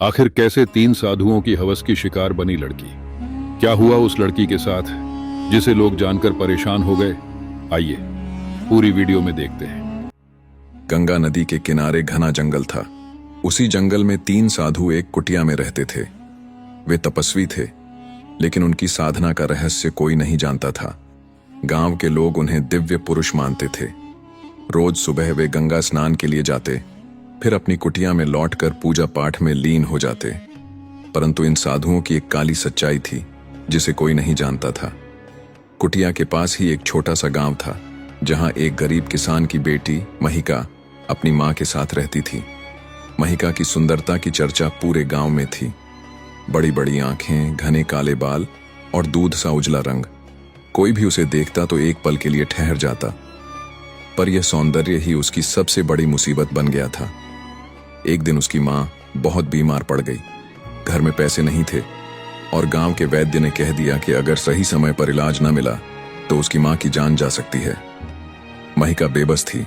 आखिर कैसे तीन साधुओं की हवस की शिकार बनी लड़की? क्या हुआ उस लड़की के साथ जिसे लोग जानकर परेशान हो गए? आइए पूरी वीडियो में देखते हैं। गंगा नदी के किनारे घना जंगल था। उसी जंगल में तीन साधु एक कुटिया में रहते थे। वे तपस्वी थे, लेकिन उनकी साधना का रहस्य कोई नहीं जानता था। गांव के लोग उन्हें दिव्य पुरुष मानते थे। रोज सुबह वे गंगा स्नान के लिए जाते, फिर अपनी कुटिया में लौटकर पूजा पाठ में लीन हो जाते। परंतु इन साधुओं की एक काली सच्चाई थी जिसे कोई नहीं जानता था। कुटिया के पास ही एक छोटा सा गांव था, जहां एक गरीब किसान की बेटी महिका अपनी मां के साथ रहती थी। महिका की सुंदरता की चर्चा पूरे गांव में थी। बड़ी बड़ी आंखें, घने काले बाल और दूध सा उजला रंग। कोई भी उसे देखता तो एक पल के लिए ठहर जाता। पर यह सौंदर्य ही उसकी सबसे बड़ी मुसीबत बन गया था। एक दिन उसकी मां बहुत बीमार पड़ गई। घर में पैसे नहीं थे और गांव के वैद्य ने कह दिया कि अगर सही समय पर इलाज न मिला तो उसकी मां की जान जा सकती है। महिका बेबस थी।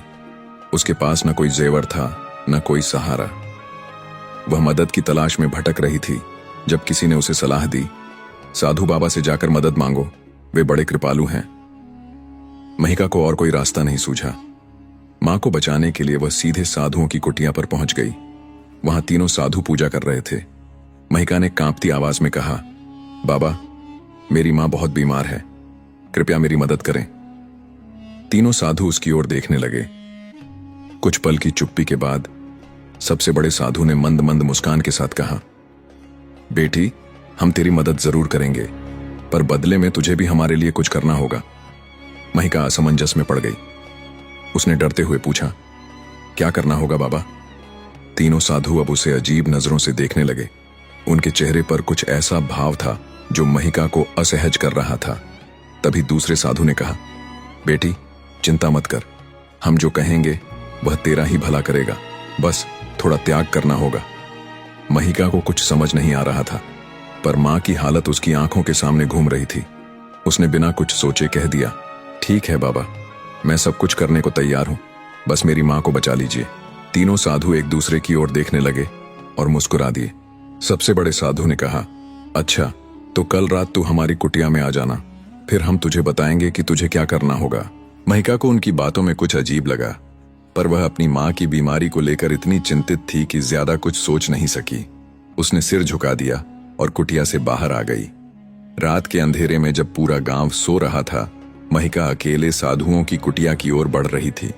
उसके पास न कोई जेवर था, न कोई सहारा। वह मदद की तलाश में भटक रही थी जब किसी ने उसे सलाह दी, साधु बाबा से जाकर मदद मांगो, वे बड़े कृपालु हैं। महिका को और कोई रास्ता नहीं सूझा। मां को बचाने के लिए वह सीधे साधुओं की कुटिया पर पहुंच गई। वहां तीनों साधु पूजा कर रहे थे। महिका ने कांपती आवाज में कहा, बाबा, मेरी मां बहुत बीमार है, कृपया मेरी मदद करें। तीनों साधु उसकी ओर देखने लगे। कुछ पल की चुप्पी के बाद सबसे बड़े साधु ने मंद मंद मुस्कान के साथ कहा, बेटी, हम तेरी मदद जरूर करेंगे, पर बदले में तुझे भी हमारे लिए कुछ करना होगा। महिका असमंजस में पड़ गई। उसने डरते हुए पूछा, क्या करना होगा बाबा? तीनों साधु अब उसे अजीब नजरों से देखने लगे। उनके चेहरे पर कुछ ऐसा भाव था जो महिका को असहज कर रहा था। तभी दूसरे साधु ने कहा, बेटी, चिंता मत कर, हम जो कहेंगे वह तेरा ही भला करेगा, बस थोड़ा त्याग करना होगा। महिका को कुछ समझ नहीं आ रहा था, पर मां की हालत उसकी आंखों के सामने घूम रही थी। उसने बिना कुछ सोचे कह दिया, ठीक है बाबा, मैं सब कुछ करने को तैयार हूं, बस मेरी मां को बचा लीजिए। तीनों साधु एक दूसरे की ओर देखने लगे और मुस्कुरा दिए। सबसे बड़े साधु ने कहा, अच्छा, तो कल रात तू हमारी कुटिया में आ जाना, फिर हम तुझे बताएंगे कि तुझे क्या करना होगा। महिका को उनकी बातों में कुछ अजीब लगा, पर वह अपनी मां की बीमारी को लेकर इतनी चिंतित थी कि ज्यादा कुछ सोच नहीं सकी। उसने सिर झुका दिया और कुटिया से बाहर आ गई। रात के अंधेरे में जब पूरा गांव सो रहा था, महिका अकेले साधुओं की कुटिया की ओर बढ़ रही थी।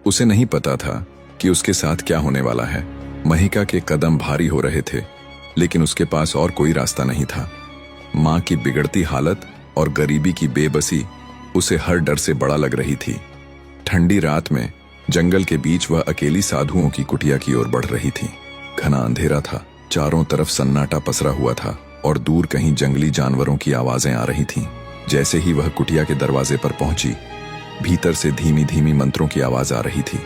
उसे नहीं पता था कि उसके साथ क्या होने वाला है। महिका के कदम भारी हो रहे थे, लेकिन उसके पास और कोई रास्ता नहीं था। मां की बिगड़ती हालत और गरीबी की बेबसी उसे हर डर से बड़ा लग रही थी। ठंडी रात में जंगल के बीच वह अकेली साधुओं की कुटिया की ओर बढ़ रही थी। घना अंधेरा था, चारों तरफ सन्नाटा पसरा हुआ था और दूर कहीं जंगली जानवरों की आवाजें आ रही थीं। जैसे ही वह कुटिया के दरवाजे पर पहुंची, भीतर से धीमी धीमी मंत्रों की आवाज आ रही थी।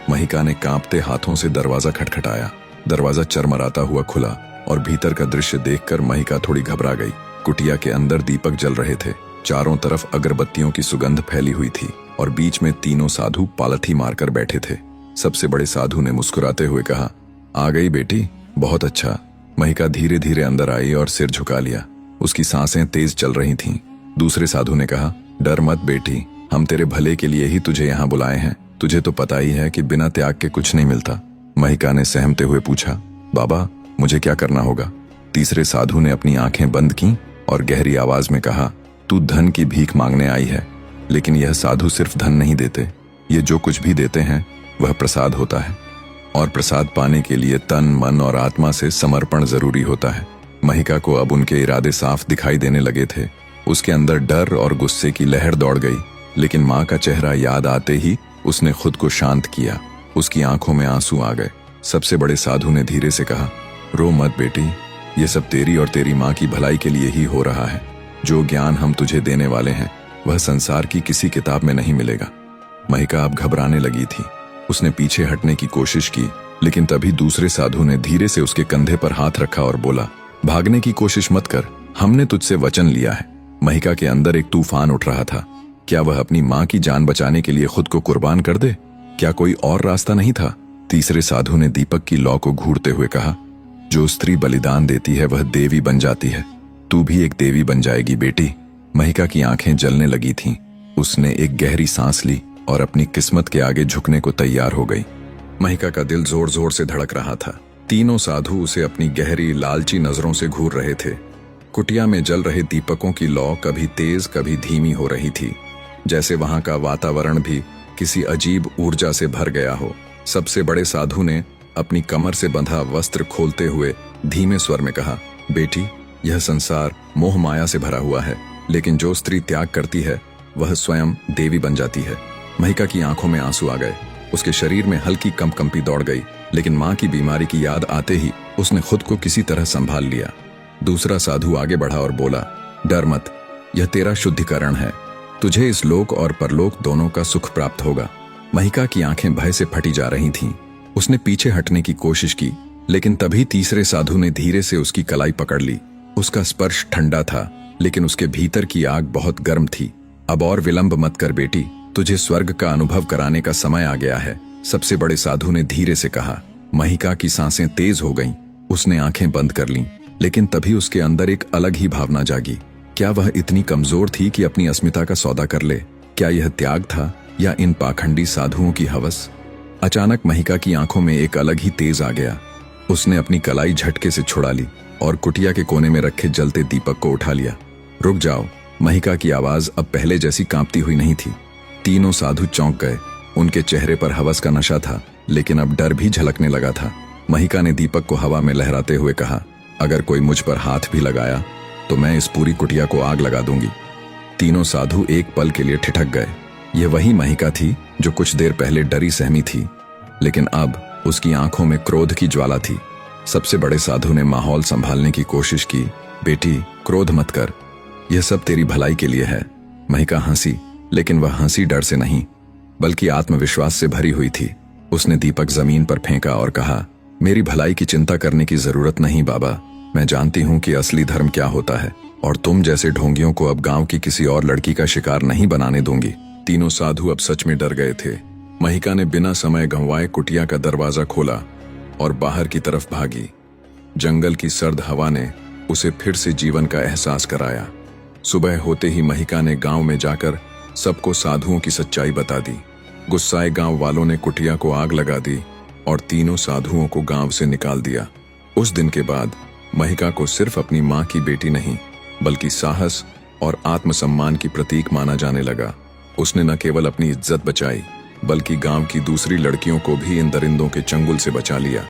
महिका ने कांपते हाथों से दरवाजा खटखटाया। दरवाजा चरमराता हुआ खुला और भीतर का दृश्य देखकर महिका थोड़ी घबरा गई। कुटिया के अंदर दीपक जल रहे थे, चारों तरफ अगरबत्तियों की सुगंध फैली हुई थी और बीच में तीनों साधु पालथी मारकर बैठे थे। सबसे बड़े साधु ने मुस्कुराते हुए कहा, आ गई बेटी, बहुत अच्छा। महिका धीरे धीरे अंदर आई और सिर झुका लिया। उसकी सांसें तेज चल रही थीं। दूसरे साधु ने कहा, डर मत बेटी, हम तेरे भले के लिए ही तुझे यहाँ बुलाए हैं। तुझे तो पता ही है कि बिना त्याग के कुछ नहीं मिलता। महिका ने सहमते हुए पूछा, बाबा, मुझे क्या करना होगा? तीसरे साधु ने अपनी आंखें बंद की और गहरी आवाज में कहा, तू धन की भीख मांगने आई है, लेकिन यह साधु सिर्फ धन नहीं देते। ये जो कुछ भी देते हैं वह प्रसाद होता है, और प्रसाद पाने के लिए तन, मन और आत्मा से समर्पण जरूरी होता है। महिका को अब उनके इरादे साफ दिखाई देने लगे थे। उसके अंदर डर और गुस्से की लहर दौड़ गई, लेकिन मां का चेहरा याद आते ही उसने खुद को शांत किया। उसकी आंखों में आंसू आ गए। सबसे बड़े साधु ने धीरे से कहा, रो मत बेटी, ये सब तेरी और तेरी मां की भलाई के लिए ही हो रहा है। जो ज्ञान हम तुझे देने वाले हैं वह संसार की किसी किताब में नहीं मिलेगा। महिका अब घबराने लगी थी। उसने पीछे हटने की कोशिश की, लेकिन तभी दूसरे साधु ने धीरे से उसके कंधे पर हाथ रखा और बोला, भागने की कोशिश मत कर, हमने तुझसे वचन लिया है। महिका के अंदर एक तूफान उठ रहा था। क्या वह अपनी मां की जान बचाने के लिए खुद को कुर्बान कर दे? क्या कोई और रास्ता नहीं था? तीसरे साधु ने दीपक की लौ को घूरते हुए कहा, जो स्त्री बलिदान देती है वह देवी बन जाती है। तू भी एक देवी बन जाएगी बेटी। महिका की आंखें जलने लगी थीं। उसने एक गहरी सांस ली और अपनी किस्मत के आगे झुकने को तैयार हो गई। महिका का दिल जोर जोर से धड़क रहा था। तीनों साधु उसे अपनी गहरी लालची नजरों से घूर रहे थे। कुटिया में जल रहे दीपकों की लौ कभी तेज कभी धीमी हो रही थी, जैसे वहां का वातावरण भी किसी अजीब ऊर्जा से भर गया हो। सबसे बड़े साधु ने अपनी कमर से बंधा वस्त्र खोलते हुए धीमे स्वर में कहा, बेटी, यह संसार मोह माया से भरा हुआ है, लेकिन जो स्त्री त्याग करती है वह स्वयं देवी बन जाती है। महिका की आंखों में आंसू आ गए। उसके शरीर में हल्की कंपकंपी दौड़ गई, लेकिन मां की बीमारी की याद आते ही उसने खुद को किसी तरह संभाल लिया। दूसरा साधु आगे बढ़ा और बोला, डर मत, यह तेरा शुद्धिकरण है। तुझे इस लोक और परलोक दोनों का सुख प्राप्त होगा। महिका की आंखें भय से फटी जा रही थीं। उसने पीछे हटने की कोशिश की, लेकिन तभी तीसरे साधु ने धीरे से उसकी कलाई पकड़ ली। उसका स्पर्श ठंडा था, लेकिन उसके भीतर की आग बहुत गर्म थी। अब और विलंब मत कर बेटी, तुझे स्वर्ग का अनुभव कराने का समय आ गया है, सबसे बड़े साधु ने धीरे से कहा। महिका की सांसें तेज हो गईं। उसने आंखें बंद कर लीं, लेकिन तभी उसके अंदर एक अलग ही भावना जागी। क्या वह इतनी कमजोर थी कि अपनी अस्मिता का सौदा कर ले? क्या यह त्याग था या इन पाखंडी साधुओं की हवस? अचानक महिका की आंखों में एक अलग ही तेज आ गया। उसने अपनी कलाई झटके से छुड़ा ली और कुटिया के कोने में रखे जलते दीपक को उठा लिया। रुक जाओ, महिका की आवाज अब पहले जैसी कांपती हुई नहीं थी। तीनों साधु चौंक गए। उनके चेहरे पर हवस का नशा था, लेकिन अब डर भी झलकने लगा था। महिका ने दीपक को हवा में लहराते हुए कहा, अगर कोई मुझ पर हाथ भी लगाया तो मैं इस पूरी कुटिया को आग लगा दूंगी। तीनों साधु एक पल के लिए ठिठक गए। यह वही महिका थी जो कुछ देर पहले डरी सहमी थी, लेकिन अब उसकी आंखों में क्रोध की ज्वाला थी। सबसे बड़े साधु ने माहौल संभालने की कोशिश की। बेटी, क्रोध मत कर, यह सब तेरी भलाई के लिए है। महिका हंसी, लेकिन वह हंसी डर से नहीं बल्कि आत्मविश्वास से भरी हुई थी। उसने दीपक जमीन पर फेंका और कहा, मेरी भलाई की चिंता करने की जरूरत नहीं बाबा। मैं जानती हूं कि असली धर्म क्या होता है, और तुम जैसे ढोंगियों को अब गांव की किसी और लड़की का शिकार नहीं बनाने दूंगी। तीनों साधु अब सच में डर गए थे। महिका ने बिना समय गंवाए कुटिया का दरवाजा खोला और बाहर की तरफ भागी। जंगल की सर्द हवा ने उसे फिर से जीवन का एहसास कराया। सुबह होते ही महिका ने गांव में जाकर सबको साधुओं की सच्चाई बता दी। गुस्साए गांव वालों ने कुटिया को आग लगा दी और तीनों साधुओं को गांव से निकाल दिया। उस दिन के बाद महिका को सिर्फ अपनी मां की बेटी नहीं, बल्कि साहस और आत्मसम्मान की प्रतीक माना जाने लगा। उसने न केवल अपनी इज्जत बचाई, बल्कि गांव की दूसरी लड़कियों को भी इन दरिंदों के चंगुल से बचा लिया।